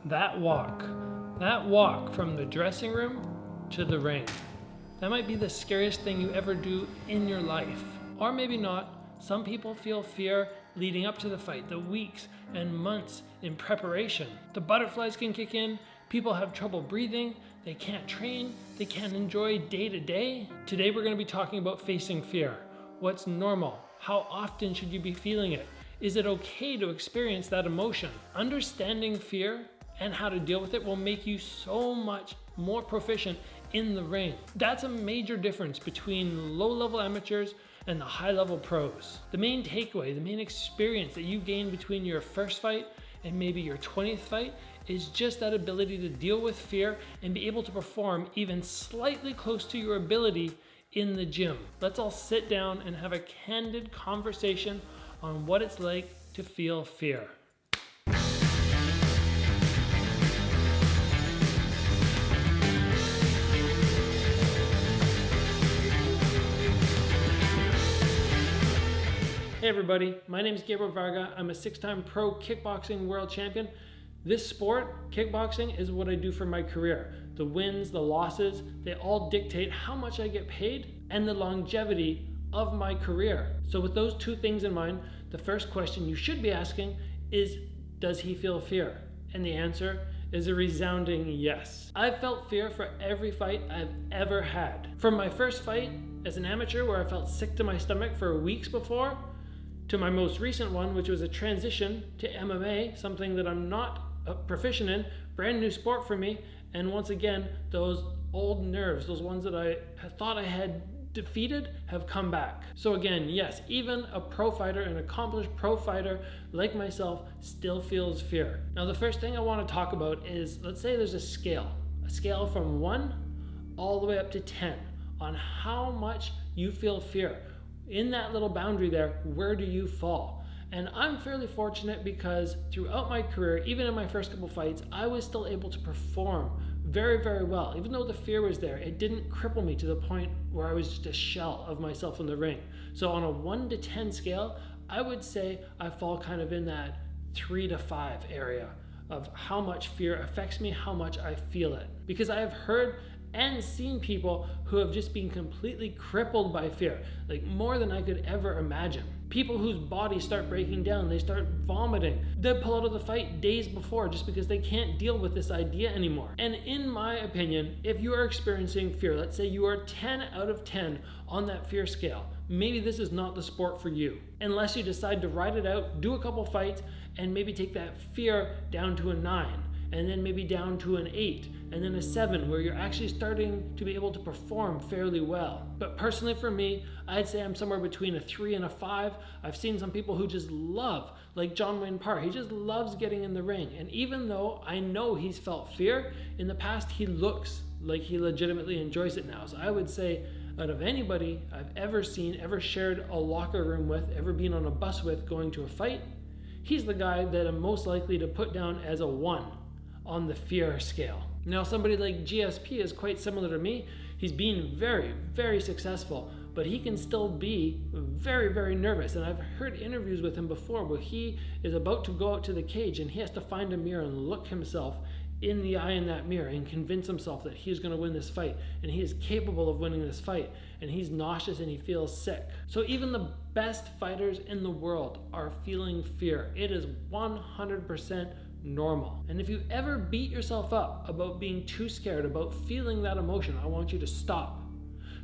That walk from the dressing room to the ring. That might be the scariest thing you ever do in your life. Or maybe not. Some people feel fear leading up to the fight, the weeks and months in preparation. The butterflies can kick in, people have trouble breathing, they can't train, they can't enjoy day to day. Today we're going to be talking about facing fear. What's normal? How often should you be feeling it? Is it okay to experience that emotion? Understanding fear and how to deal with it will make you so much more proficient in the ring. That's a major difference between low-level amateurs and the high-level pros. The main takeaway, the main experience that you gain between your first fight and maybe your 20th fight is just that ability to deal with fear and be able to perform even slightly close to your ability in the gym. Let's all sit down and have a candid conversation on what it's like to feel fear. Hey everybody, my name is Gabriel Varga. I'm a 6-time pro kickboxing world champion. This sport, kickboxing, is what I do for my career. The wins, the losses, they all dictate how much I get paid and the longevity of my career. So with those two things in mind, the first question you should be asking is, does he feel fear? And the answer is a resounding yes. I've felt fear for every fight I've ever had. From my first fight as an amateur where I felt sick to my stomach for weeks before, to my most recent one, which was a transition to MMA, something that I'm not proficient in, brand new sport for me, and once again, those old nerves, those ones that I thought I had defeated, have come back. So again, yes, even a pro fighter, an accomplished pro fighter like myself, still feels fear. Now the first thing I want to talk about is, let's say there's a scale from 1 all the way up to 10 on how much you feel fear. In that little boundary there, where do you fall? And I'm fairly fortunate because throughout my career, even in my first couple fights, I was still able to perform very, very well. Even though the fear was there, it didn't cripple me to the point where I was just a shell of myself in the ring. So on a 1 to 10 scale, I would say I fall kind of in that 3 to 5 area of how much fear affects me, how much I feel it. Because I have heard and seen people who have just been completely crippled by fear, like more than I could ever imagine. People whose bodies start breaking down, they start vomiting. They pull out of the fight days before just because they can't deal with this idea anymore. And in my opinion, if you are experiencing fear, let's say you are 10 out of 10 on that fear scale, maybe this is not the sport for you. Unless you decide to ride it out, do a couple fights, and maybe take that fear down to a 9, and then maybe down to an 8, and then a 7, where you're actually starting to be able to perform fairly well. But personally for me, I'd say I'm somewhere between a 3 and a 5. I've seen some people who just love, like John Wayne Parr, he just loves getting in the ring. And even though I know he's felt fear, in the past he looks like he legitimately enjoys it now. So I would say out of anybody I've ever seen, ever shared a locker room with, ever been on a bus with going to a fight, he's the guy that I'm most likely to put down as a 1 on the fear scale. Now somebody like GSP is quite similar to me. He's been very, very successful, but he can still be very, very nervous. And I've heard interviews with him before where he is about to go out to the cage and he has to find a mirror and look himself in the eye in that mirror and convince himself that he's going to win this fight and he is capable of winning this fight, and he's nauseous and he feels sick. So even the best fighters in the world are feeling fear. It is 100% normal. And if you ever beat yourself up about being too scared, about feeling that emotion, I want you to stop,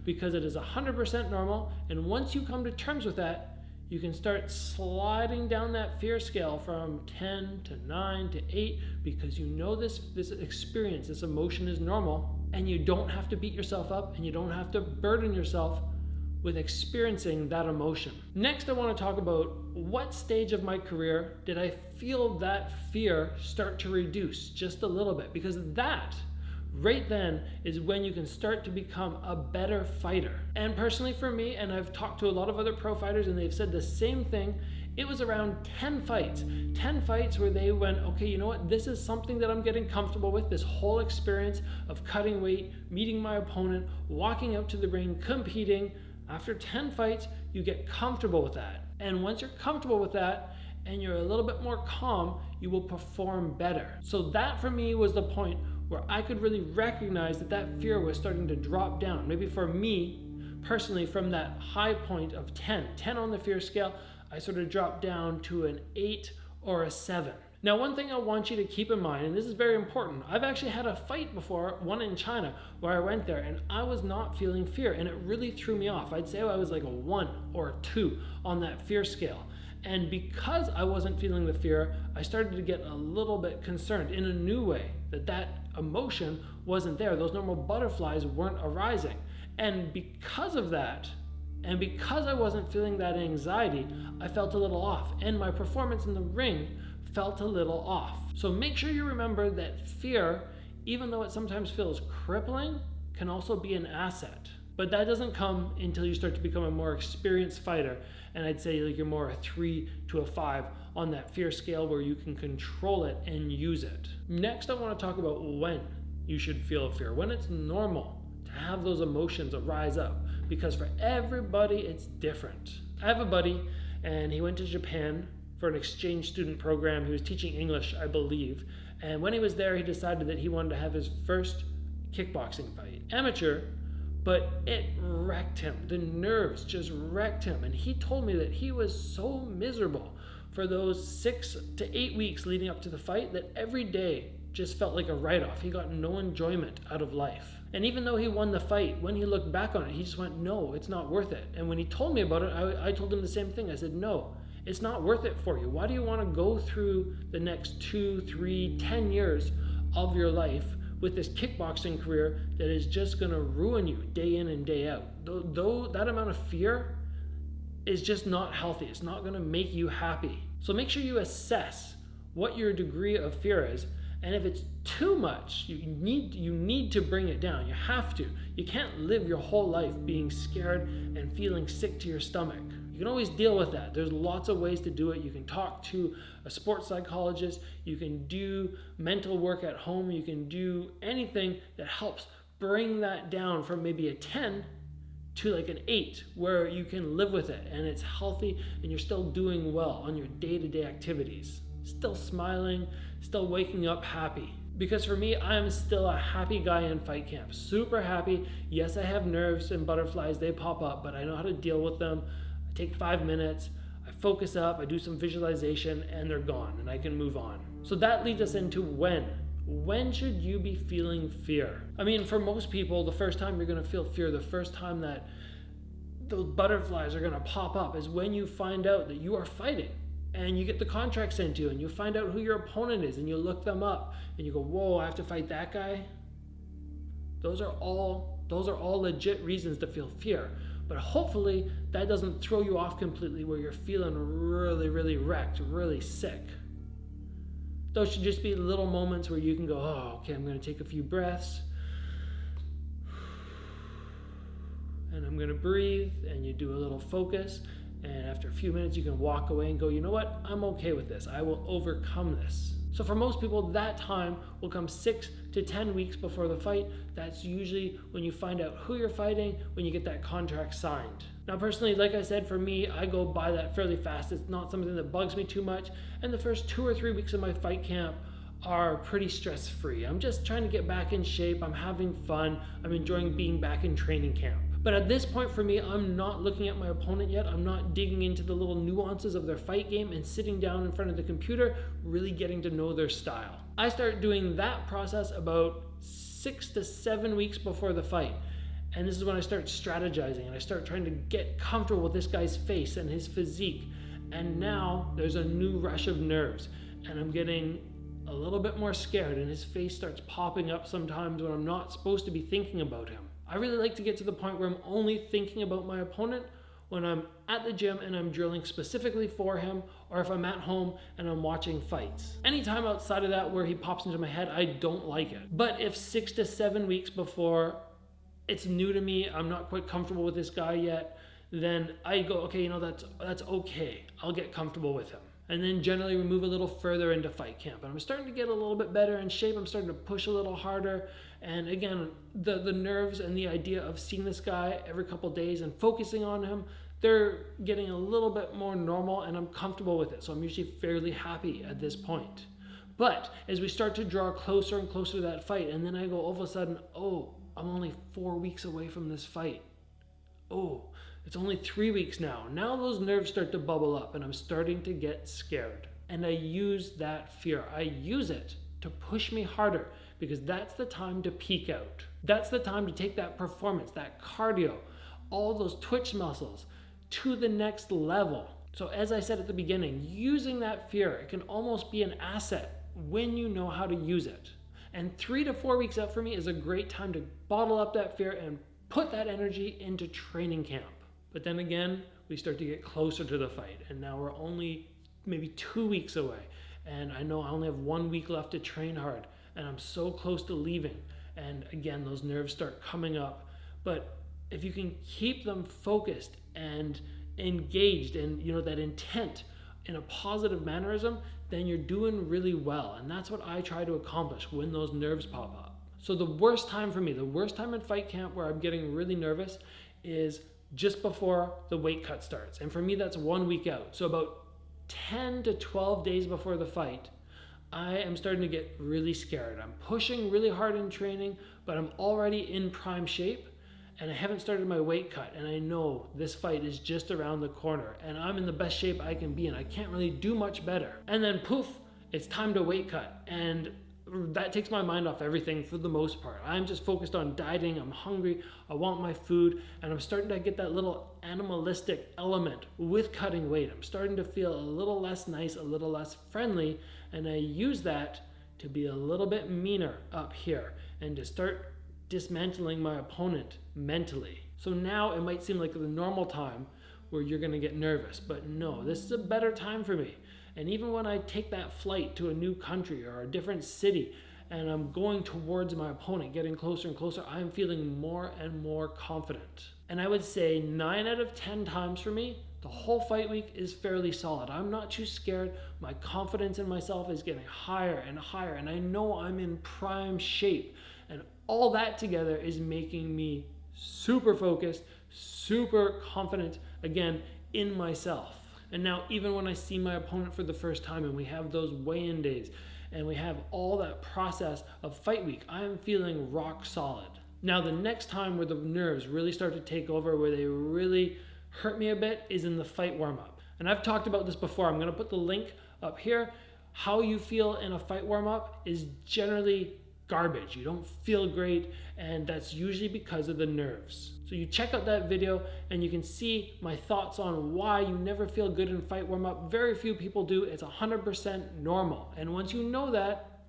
because it is 100% normal. And once you come to terms with that, you can start sliding down that fear scale from 10 to 9 to 8, because you know this experience, this emotion is normal, and you don't have to beat yourself up and you don't have to burden yourself with experiencing that emotion. Next, I want to talk about what stage of my career did I feel that fear start to reduce just a little bit, because that right then is when you can start to become a better fighter. And personally for me, and I've talked to a lot of other pro fighters and they've said the same thing, it was around 10 fights where they went, okay, you know what, this is something that I'm getting comfortable with, this whole experience of cutting weight, meeting my opponent, walking out to the ring, competing. After 10 fights, you get comfortable with that. And once you're comfortable with that, and you're a little bit more calm, you will perform better. So that for me was the point where I could really recognize that that fear was starting to drop down. Maybe for me, personally, from that high point of 10 on the fear scale, I sort of dropped down to an 8 or a 7. Now, one thing I want you to keep in mind, and this is very important, I've actually had a fight before, one in China, where I went there and I was not feeling fear, and it really threw me off. I'd say I was like a 1 or a 2 on that fear scale. And because I wasn't feeling the fear, I started to get a little bit concerned in a new way that emotion wasn't there. Those normal butterflies weren't arising. And because of that, and because I wasn't feeling that anxiety, I felt a little off. And my performance in the ring felt a little off. So make sure you remember that fear, even though it sometimes feels crippling, can also be an asset. But that doesn't come until you start to become a more experienced fighter. And I'd say like you're more a 3 to a 5 on that fear scale where you can control it and use it. Next, I want to talk about when you should feel fear, when it's normal to have those emotions arise up, because for everybody it's different. I have a buddy and he went to Japan for an exchange student program. He was teaching English, I believe. And when he was there, he decided that he wanted to have his first kickboxing fight. Amateur, but it wrecked him. The nerves just wrecked him. And he told me that he was so miserable for those 6 to 8 weeks leading up to the fight that every day just felt like a write-off. He got no enjoyment out of life. And even though he won the fight, when he looked back on it, he just went, no, it's not worth it. And when he told me about it, I told him the same thing. I said, no, it's not worth it for you. Why do you want to go through the next 2, 3, 10 years of your life with this kickboxing career that is just going to ruin you day in and day out? Though that amount of fear is just not healthy. It's not going to make you happy. So make sure you assess what your degree of fear is. And if it's too much, you need to bring it down. You have to. You can't live your whole life being scared and feeling sick to your stomach. You can always deal with that. There's lots of ways to do it. You can talk to a sports psychologist. You can do mental work at home. You can do anything that helps bring that down from maybe a 10 to like an 8, where you can live with it and it's healthy and you're still doing well on your day-to-day activities. Still smiling, still waking up happy. Because for me, I am still a happy guy in fight camp. Super happy. Yes, I have nerves and butterflies. They pop up, but I know how to deal with them. I take 5 minutes. I focus up. I do some visualization and they're gone and I can move on. So that leads us into when. When should you be feeling fear? I mean, for most people, the first time you're going to feel fear, the first time that those butterflies are going to pop up is when you find out that you are fighting. And you get the contract sent to you and you find out who your opponent is and you look them up and you go, whoa, I have to fight that guy? Those are all legit reasons to feel fear. But hopefully that doesn't throw you off completely where you're feeling really, really wrecked, really sick. Those should just be little moments where you can go, oh, okay, I'm going to take a few breaths. And I'm going to breathe, and you do a little focus. And after a few minutes, you can walk away and go, you know what? I'm okay with this. I will overcome this. So for most people, that time will come 6 to 10 weeks before the fight. That's usually when you find out who you're fighting, when you get that contract signed. Now, personally, like I said, for me, I go by that fairly fast. It's not something that bugs me too much. And the first 2 or 3 weeks of my fight camp are pretty stress-free. I'm just trying to get back in shape. I'm having fun. I'm enjoying being back in training camp. But at this point for me, I'm not looking at my opponent yet. I'm not digging into the little nuances of their fight game and sitting down in front of the computer, really getting to know their style. I start doing that process about 6 to 7 weeks before the fight. And this is when I start strategizing and I start trying to get comfortable with this guy's face and his physique. And now there's a new rush of nerves and I'm getting a little bit more scared and his face starts popping up sometimes when I'm not supposed to be thinking about him. I really like to get to the point where I'm only thinking about my opponent when I'm at the gym and I'm drilling specifically for him, or if I'm at home and I'm watching fights. Anytime outside of that where he pops into my head, I don't like it. But if 6 to 7 weeks before it's new to me, I'm not quite comfortable with this guy yet, then I go, okay, you know, that's okay. I'll get comfortable with him. And then generally we move a little further into fight camp. And I'm starting to get a little bit better in shape. I'm starting to push a little harder. And again, the nerves and the idea of seeing this guy every couple days and focusing on him, they're getting a little bit more normal and I'm comfortable with it. So I'm usually fairly happy at this point. But as we start to draw closer and closer to that fight, and then I go all of a sudden, oh, I'm only 4 weeks away from this fight. Oh, it's only 3 weeks now. Now those nerves start to bubble up and I'm starting to get scared. And I use that fear. I use it to push me harder because that's the time to peak out. That's the time to take that performance, that cardio, all those twitch muscles to the next level. So as I said at the beginning, using that fear, it can almost be an asset when you know how to use it. And 3 to 4 weeks out for me is a great time to bottle up that fear and put that energy into training camp. But then again, we start to get closer to the fight, and now we're only maybe 2 weeks away. And I know I only have 1 week left to train hard, and I'm so close to leaving. And again, those nerves start coming up. But if you can keep them focused and engaged and that intent in a positive mannerism, then you're doing really well. And that's what I try to accomplish when those nerves pop up. So the worst time for me, the worst time in fight camp where I'm getting really nervous is just before the weight cut starts. And for me, that's 1 week out. So about 10 to 12 days before the fight, I am starting to get really scared. I'm pushing really hard in training, but I'm already in prime shape and I haven't started my weight cut. And I know this fight is just around the corner and I'm in the best shape I can be in. I can't really do much better. And then poof, it's time to weight cut. And that takes my mind off everything for the most part. I'm just focused on dieting. I'm hungry. I want my food. And I'm starting to get that little animalistic element with cutting weight. I'm starting to feel a little less nice, a little less friendly. And I use that to be a little bit meaner up here and to start dismantling my opponent mentally. So now it might seem like the normal time where you're going to get nervous, but no, this is a better time for me. And even when I take that flight to a new country or a different city and I'm going towards my opponent, getting closer and closer, I'm feeling more and more confident. And I would say 9 out of 10 times for me, the whole fight week is fairly solid. I'm not too scared. My confidence in myself is getting higher and higher, and I know I'm in prime shape. And all that together is making me super focused, super confident, again, in myself. And now even when I see my opponent for the first time and we have those weigh-in days and we have all that process of fight week, I am feeling rock solid. Now the next time where the nerves really start to take over, where they really hurt me a bit, is in the fight warm-up. And I've talked about this before. I'm going to put the link up here. How you feel in a fight warm-up is generally garbage. You don't feel great, and that's usually because of the nerves. So you check out that video and you can see my thoughts on why you never feel good in fight warm-up. Very few people do. It's 100% normal. And once you know that,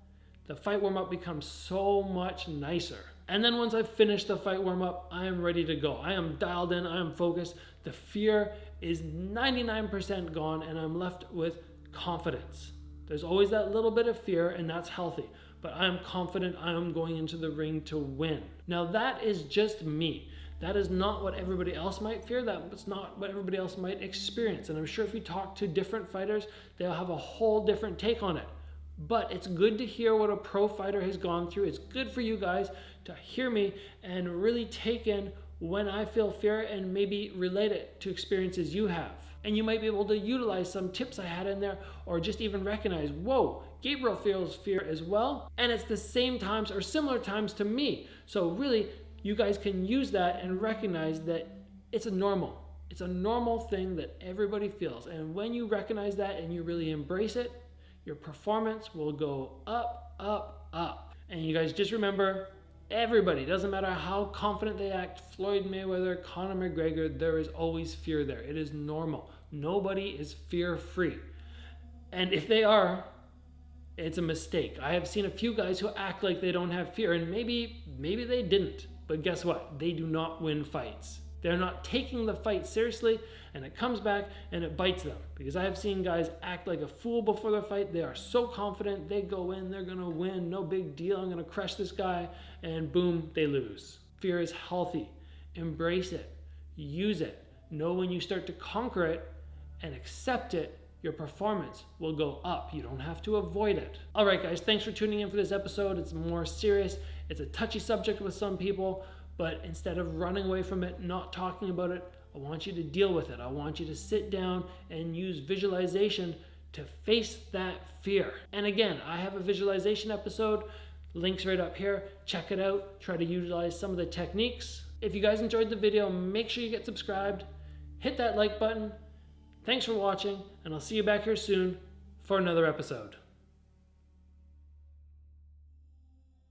the fight warm-up becomes so much nicer. And then once I've finished the fight warm-up, I am ready to go. I am dialed in, I am focused. The fear is 99% gone and I'm left with confidence. There's always that little bit of fear, and that's healthy. But I am confident I am going into the ring to win. Now that is just me. That is not what everybody else might fear. That's not what everybody else might experience. And I'm sure if you talk to different fighters, they'll have a whole different take on it. But it's good to hear what a pro fighter has gone through. It's good for you guys to hear me and really take in when I feel fear and maybe relate it to experiences you have. And you might be able to utilize some tips I had in there, or just even recognize, whoa, Gabriel feels fear as well. And it's the same times or similar times to me. So really, you guys can use that and recognize that it's a normal thing that everybody feels. And when you recognize that and you really embrace it, your performance will go up, up, up. And you guys just remember, everybody, doesn't matter how confident they act, Floyd Mayweather, Conor McGregor, there is always fear there. It is normal. Nobody is fear-free. And if they are, it's a mistake. I have seen a few guys who act like they don't have fear, and maybe they didn't. But guess what? They do not win fights. They're not taking the fight seriously, and it comes back and it bites them. Because I have seen guys act like a fool before the fight. They are so confident, they go in, they're gonna win, no big deal, I'm gonna crush this guy, and boom, they lose. Fear is healthy. Embrace it, use it. Know when you start to conquer it and accept it, your performance will go up. You don't have to avoid it. All right, guys, thanks for tuning in for this episode. It's more serious. It's a touchy subject with some people, but instead of running away from it, not talking about it, I want you to deal with it. I want you to sit down and use visualization to face that fear. And again, I have a visualization episode, links right up here. Check it out. Try to utilize some of the techniques. If you guys enjoyed the video, make sure you get subscribed. Hit that like button. Thanks for watching, and I'll see you back here soon for another episode.